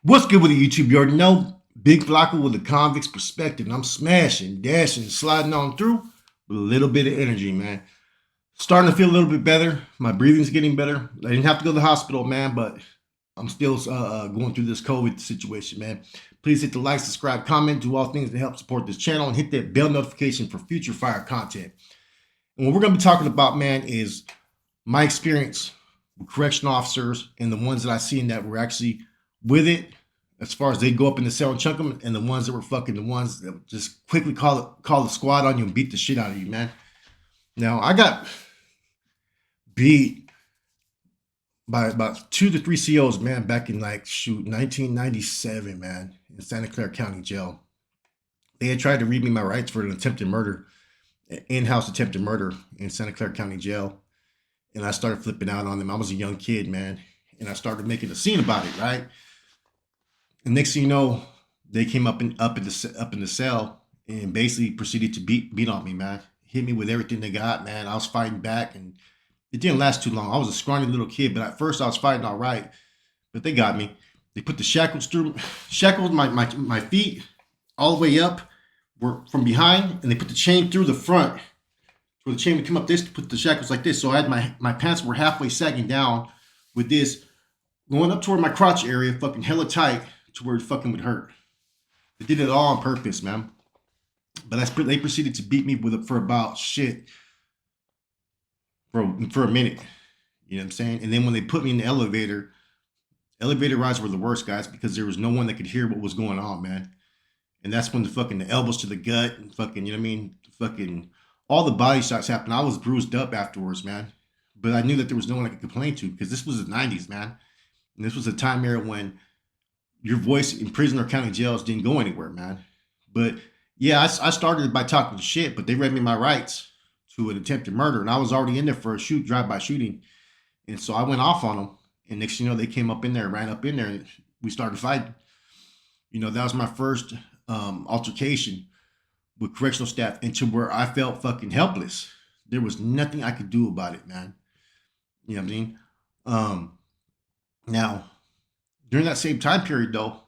What's good with the YouTube? You already know. Big Flocka with a convict's perspective. And I'm smashing, dashing, sliding on through with a little bit of energy, man. Starting to feel a little bit better. My breathing's getting better. I didn't have to go to the hospital, man, but I'm still going through this COVID situation, man. Please hit the like, subscribe, comment, do all things to help support this channel, and hit that bell notification for future fire content. And what we're going to be talking about, man, is my experience with correctional officers and the ones that I seen that were actually with it, as far as they go up in the cell and chunk them, and the ones that were fucking the ones that would just quickly call the squad on you and beat the shit out of you, man. Now, I got beat by about 2 to 3 COs, man, back in 1997, man, in Santa Clara County Jail. They had tried to read me my rights for an attempted murder, in-house attempted murder in Santa Clara County Jail. And I started flipping out on them. I was a young kid, man, and I started making a scene about it, right? And next thing you know, they came up in the cell and basically proceeded to beat on me, man. Hit me with everything they got, man. I was fighting back, and it didn't last too long. I was a scrawny little kid, but at first I was fighting all right. But they got me. They put the shackles my feet all the way up, were from behind, and they put the chain through the front. Where the chain would come up this to put the shackles like this. So I had my pants were halfway sagging down with this going up toward my crotch area, fucking hella tight to where it fucking would hurt. They did it all on purpose, man. But they proceeded to beat me with it for about shit for a minute. You know what I'm saying? And then when they put me in the elevator rides were the worst, guys, because there was no one that could hear what was going on, man. And that's when the elbows to the gut and fucking, you know what I mean? Fucking all the body shots happened. I was bruised up afterwards, man. But I knew that there was no one I could complain to because this was the 90s, man. And this was a time era when your voice in prison or county jails didn't go anywhere, man. But yeah, I started by talking shit, but they read me my rights to an attempted murder. And I was already in there for a drive-by shooting. And so I went off on them. And next thing you know, they came up in there, ran up in there, and we started fighting. You know, that was my first altercation with correctional staff, into where I felt fucking helpless. There was nothing I could do about it, man. You know what I mean? Now, during that same time period, though,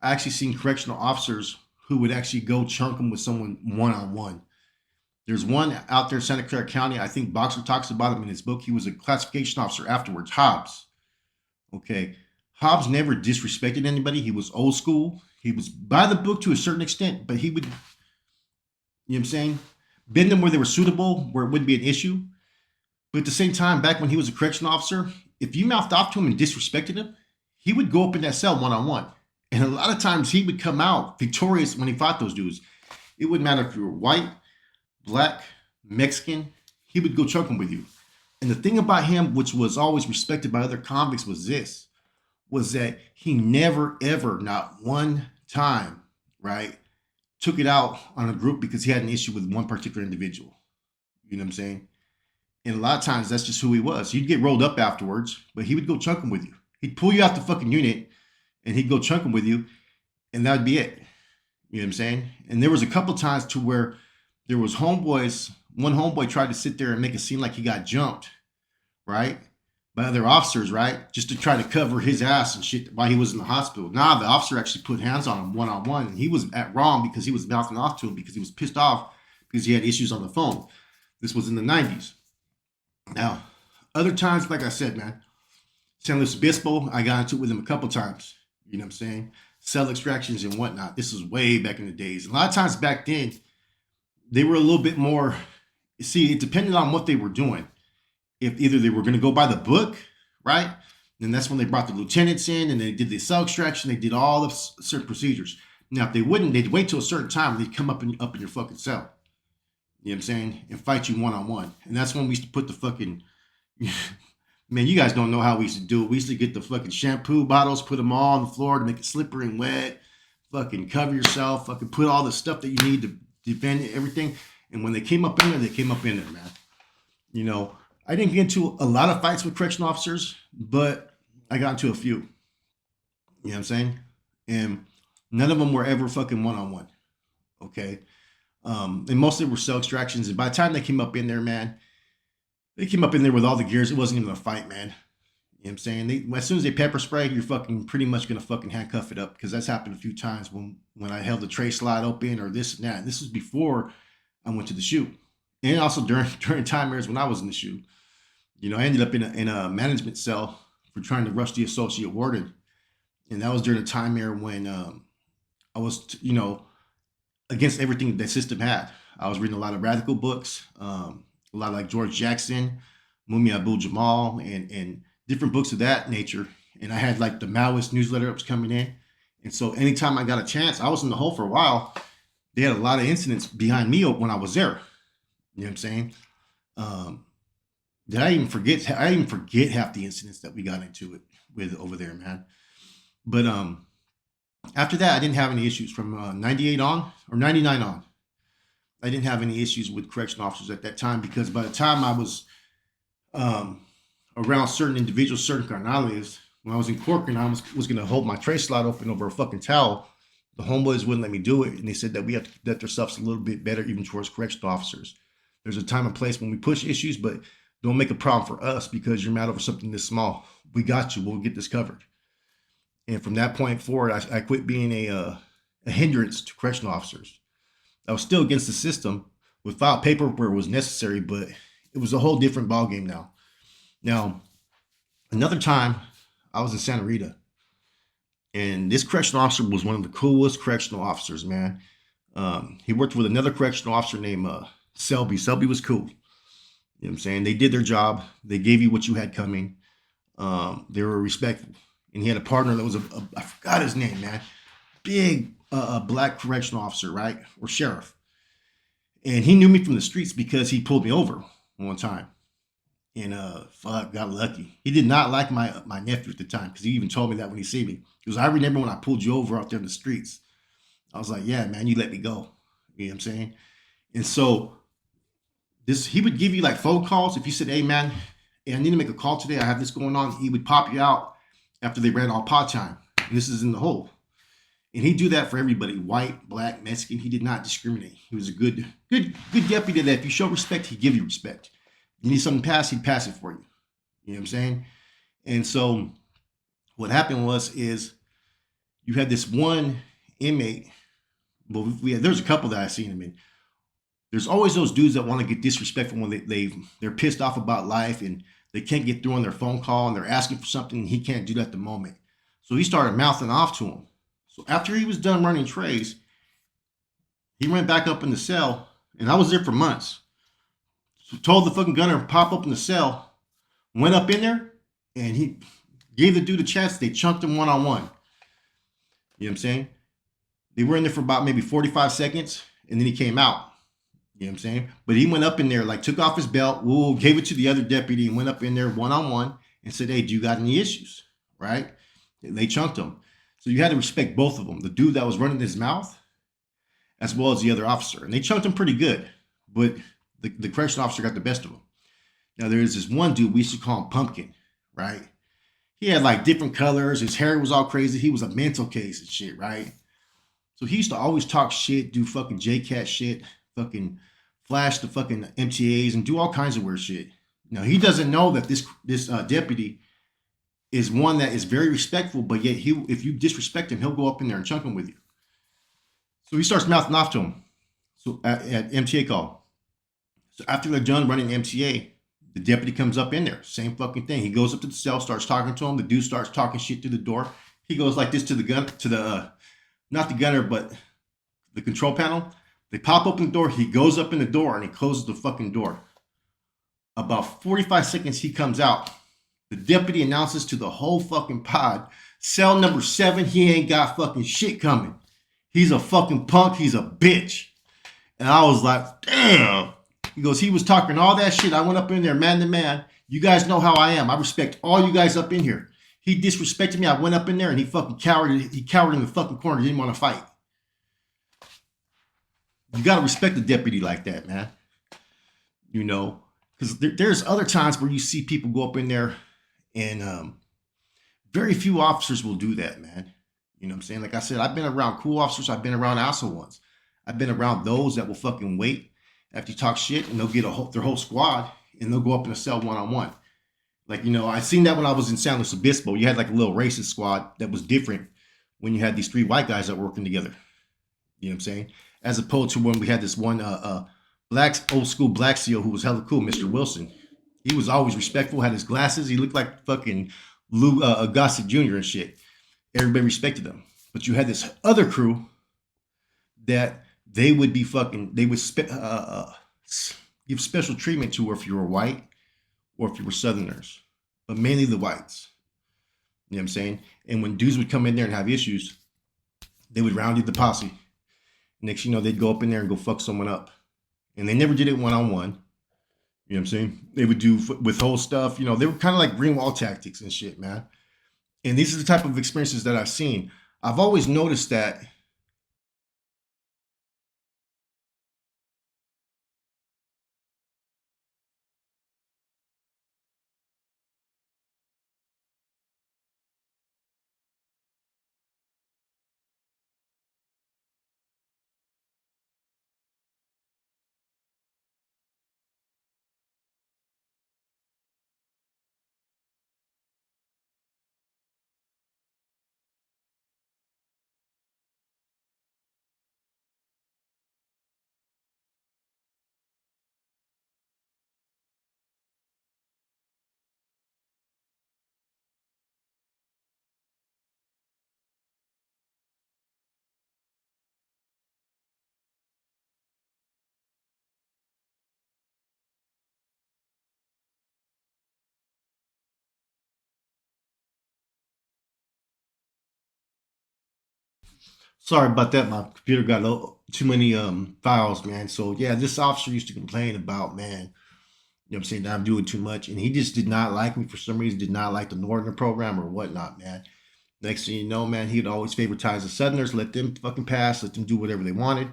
I actually seen correctional officers who would actually go chunk them with someone one-on-one. There's one out there in Santa Clara County. I think Boxer talks about him in his book. He was a classification officer afterwards, Hobbs. Okay. Hobbs never disrespected anybody. He was old school. He was by the book to a certain extent, but he would, you know what I'm saying, bend them where they were suitable, where it wouldn't be an issue. But at the same time, back when he was a correctional officer, if you mouthed off to him and disrespected him, he would go up in that cell one-on-one. And a lot of times he would come out victorious when he fought those dudes. It wouldn't matter if you were white, black, Mexican, he would go choking with you. And the thing about him, which was always respected by other convicts, was that he never, ever, not one time, right, took it out on a group because he had an issue with one particular individual. You know what I'm saying? And a lot of times that's just who he was. You'd get rolled up afterwards, but he would go chunking with you. He'd pull you out the fucking unit and he'd go chunking with you, and that'd be it. You know what I'm saying? And there was a couple times to where there was homeboys. One homeboy tried to sit there and make it seem like he got jumped, right, by other officers, right, just to try to cover his ass and shit while he was in the hospital. Nah, the officer actually put hands on him one-on-one, and he was at wrong because he was mouthing off to him because he was pissed off because he had issues on the phone. This was in the 90s. Now, other times, like I said, man, San Luis Obispo, I got into it with him a couple times. You know what I'm saying? Cell extractions and whatnot. This was way back in the days. A lot of times back then, they were a little bit more, see, it depended on what they were doing. If either they were going to go by the book, right? And that's when they brought the lieutenants in and they did the cell extraction. They did all the certain procedures. Now, if they wouldn't, they'd wait till a certain time and they'd come up in your fucking cell. You know what I'm saying? And fight you one-on-one. And that's when we used to put the fucking, man, you guys don't know how we used to do it. We used to get the fucking shampoo bottles, put them all on the floor to make it slippery and wet. Fucking cover yourself. Fucking put all the stuff that you need to defend everything. And when they came up in there, they came up in there, man. You know, I didn't get into a lot of fights with correctional officers, but I got into a few. You know what I'm saying? And none of them were ever fucking one-on-one. Okay? And mostly were cell extractions. And by the time they came up in there, man, they came up in there with all the gears. It wasn't even a fight, man. You know what I'm saying? As soon as they pepper spray, you're fucking pretty much gonna fucking handcuff it up, because that's happened a few times when I held the tray slide open or this and that. This was before I went to the shoot, and also during time areas when I was in the shoot. You know, I ended up in a management cell for trying to rush the associate warden, and that was during a time era when I was, against everything that system had. I was reading a lot of radical books, a lot of like George Jackson, Mumi Abu Jamal, and different books of that nature. And I had like the Maoist newsletter that was coming in. And so anytime I got a chance, I was in the hole for a while. They had a lot of incidents behind me when I was there. You know what I'm saying? Um, did I even forget? I even forget half the incidents that we got into it with over there, man. But after that, I didn't have any issues from 98 on or 99 on. I didn't have any issues with correction officers at that time, because by the time I was um, around certain individuals, certain carnalities, when I was in Cork and I was going to hold my tray slot open over a fucking towel, the homeboys wouldn't let me do it. And they said that we have to conduct ourselves a little bit better, even towards correction officers. There's a time and place when we push issues, but don't make a problem for us because you're mad over something this small. We got you. We'll get this covered. And from that point forward, I quit being a hindrance to correctional officers. I was still against the system with file paper where it was necessary, but it was a whole different ballgame now. Now, another time I was in Santa Rita, and this correctional officer was one of the coolest correctional officers, man. He worked with another correctional officer named Selby. Selby was cool. You know what I'm saying? They did their job. They gave you what you had coming. They were respectful. And he had a partner that was I forgot his name, man. Big black correctional officer, right? Or sheriff. And he knew me from the streets because he pulled me over one time. And got lucky. He did not like my nephew at the time, because he even told me that when he see me. He goes, I remember when I pulled you over out there in the streets. I was like, yeah, man, you let me go. You know what I'm saying? And so he would give you like phone calls. If you said, hey, man, hey, I need to make a call today, I have this going on, he would pop you out after they ran all pot time. And this is in the hole. And he'd do that for everybody, white, black, Mexican. He did not discriminate. He was a good deputy that if you show respect, he'd give you respect. You need something passed, he'd pass it for you. You know what I'm saying? And so what happened is you had this one inmate. Well, there's a couple that I've seen him in. There's always those dudes that want to get disrespectful when they're pissed off about life and they can't get through on their phone call and they're asking for something and he can't do that at the moment. So he started mouthing off to him. So after he was done running trays, he went back up in the cell, and I was there for months. So told the fucking gunner to pop up in the cell, went up in there, and he gave the dude a chance. They chunked him one-on-one. You know what I'm saying? They were in there for about maybe 45 seconds, and then he came out. You know what I'm saying? But he went up in there, like took off his belt, gave it to the other deputy, and went up in there one-on-one and said, hey, do you got any issues? Right? They chunked him. So you had to respect both of them, the dude that was running his mouth, as well as the other officer. And they chunked him pretty good, but the correctional officer got the best of him. Now, there's this one dude, we used to call him Pumpkin, right? He had like different colors. His hair was all crazy. He was a mental case and shit, right? So he used to always talk shit, do fucking JCat shit, fucking flash the fucking MTAs and do all kinds of weird shit. Now, he doesn't know that this deputy is one that is very respectful, but yet if you disrespect him, he'll go up in there and chunk him with you. So he starts mouthing off to him. So at MTA call. So after they're done running MTA, the deputy comes up in there. Same fucking thing. He goes up to the cell, starts talking to him. The dude starts talking shit through the door. He goes like this to the gun, not the gunner, but the control panel. They pop open the door. He goes up in the door and he closes the fucking door. About 45 seconds, he comes out. The deputy announces to the whole fucking pod, cell number 7, he ain't got fucking shit coming. He's a fucking punk. He's a bitch. And I was like, damn. He goes, he was talking all that shit. I went up in there man to man. You guys know how I am. I respect all you guys up in here. He disrespected me. I went up in there and he fucking cowered. He cowered in the fucking corner. Didn't want to fight. You got to respect the deputy like that, man. You know, because there's other times where you see people go up in there and very few officers will do that, man. You know what I'm saying? Like I said, I've been around cool officers. I've been around asshole ones. I've been around those that will fucking wait after you talk shit and they'll get their whole squad and they'll go up in a cell one-on-one. Like, I seen that when I was in San Luis Obispo. You had like a little racist squad that was different when you had these three white guys that were working together. You know what I'm saying? As opposed to when we had this one black old school black seal who was hella cool, Mr. Wilson. He was always respectful, had his glasses. He looked like fucking Lou Gossett Jr. and shit. Everybody respected him. But you had this other crew that they would be fucking, they would give special treatment to if you were white or if you were Southerners, but mainly the whites. You know what I'm saying? And when dudes would come in there and have issues, they would round you the posse. Next, they'd go up in there and go fuck someone up. And they never did it one on one. You know what I'm saying? They would do withhold stuff. They were kind of like green wall tactics and shit, man. And these are the type of experiences that I've seen. I've always noticed that. Sorry about that. My computer got too many files, man. So yeah, this officer used to complain about, man, I'm saying that I'm doing too much. And he just did not like me for some reason, did not like the Northern program or whatnot, man. Next thing you know, man, he'd always favoritize the Southerners, let them fucking pass, let them do whatever they wanted.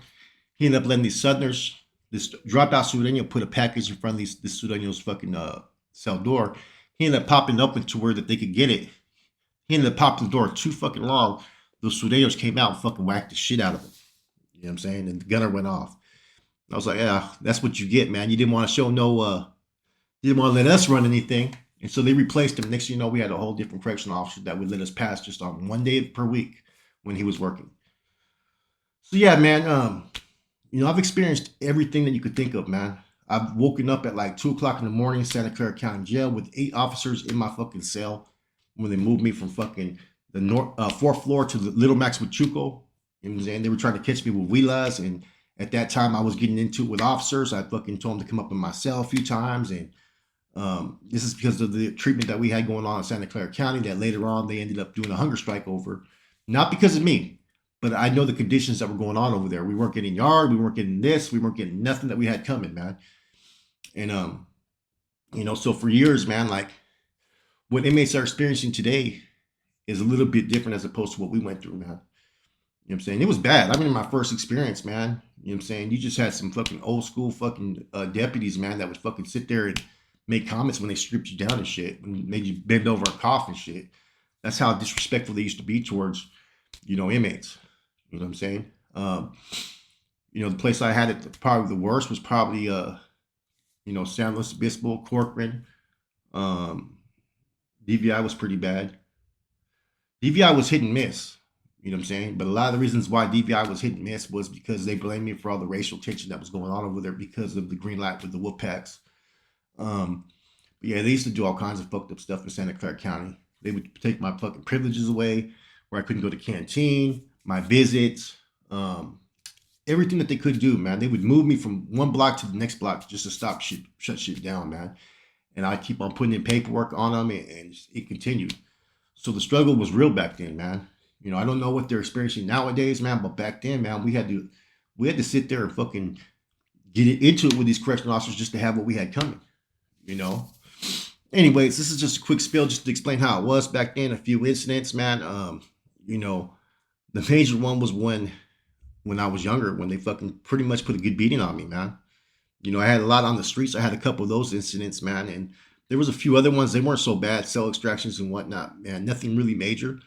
He ended up letting these Southerners, this dropout Sureño, put a package in front of this Sureño's fucking cell door. He ended up popping up into where that they could get it. He ended up popping the door too fucking long. Those Sureños came out and fucking whacked the shit out of him. You know what I'm saying? And the gunner went off. I was like, yeah, that's what you get, man. You didn't want to show no, you didn't want to let us run anything. And so they replaced him. Next thing you know, we had a whole different correctional officer that would let us pass just on one day per week when he was working. So yeah, man, I've experienced everything that you could think of, man. I've woken up at like 2 o'clock in the morning, Santa Clara County Jail with 8 officers in my fucking cell when they moved me from fucking the fourth floor to the Little Max Huachuco. You know what I'm saying? They were trying to catch me with wheelas, and at that time I was getting into it with officers. I fucking told them to come up in my cell a few times, and this is because of the treatment that we had going on in Santa Clara County that later on they ended up doing a hunger strike over. Not because of me, but I know the conditions that were going on over there. We weren't getting yard, we weren't getting this, we weren't getting nothing that we had coming, man. And so for years, man, like what inmates are experiencing today is a little bit different as opposed to what we went through, man. You know what I'm saying? It was bad. I mean, my first experience, man. You know what I'm saying? You just had some fucking old school fucking deputies, man, that would fucking sit there and make comments when they stripped you down and shit, when made you bend over and cough and shit. That's how disrespectful they used to be towards, inmates. You know what I'm saying? The place I had it probably the worst was probably San Luis Obispo, Corcoran. Um, DVI was pretty bad. DVI was hit and miss. You know what I'm saying? But a lot of the reasons why DVI was hit and miss was because they blamed me for all the racial tension that was going on over there because of the green light with the wolf packs. But yeah, they used to do all kinds of fucked up stuff in Santa Clara County. They would take my fucking privileges away, where I couldn't go to canteen, my visits, everything that they could do, man. They would move me from one block to the next block just to shut shit down, man. And I keep on putting in paperwork on them, and it continued. So the struggle was real back then, man. I don't know what they're experiencing nowadays, man, but back then, man, we had to sit there and fucking get into it with these correctional officers just to have what we had coming, you know. Anyways, this is just a quick spill just to explain how it was back then. A few incidents, man. You know, the major one was when I was younger, when they fucking pretty much put a good beating on me, man. I had a lot on the streets. I had a couple of those incidents, man, and there was a few other ones. They weren't so bad, cell extractions and whatnot, man. Nothing really major.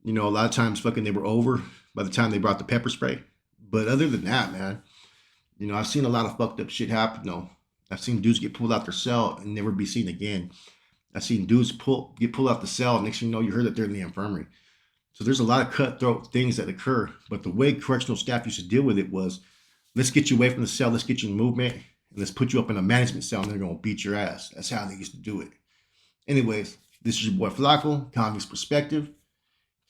A lot of times fucking they were over by the time they brought the pepper spray. But other than that, man, I've seen a lot of fucked up shit happen though. I've seen dudes get pulled out their cell and never be seen again. I seen dudes get pulled out the cell. Next thing you know, you heard that they're in the infirmary. So there's a lot of cutthroat things that occur. But the way correctional staff used to deal with it was, let's get you away from the cell, let's get you in movement, and let's put you up in a management cell, and they're gonna beat your ass. That's how they used to do it. Anyways, this is your boy Flacco, Convict's Perspective.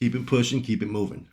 Keep it pushing, keep it moving.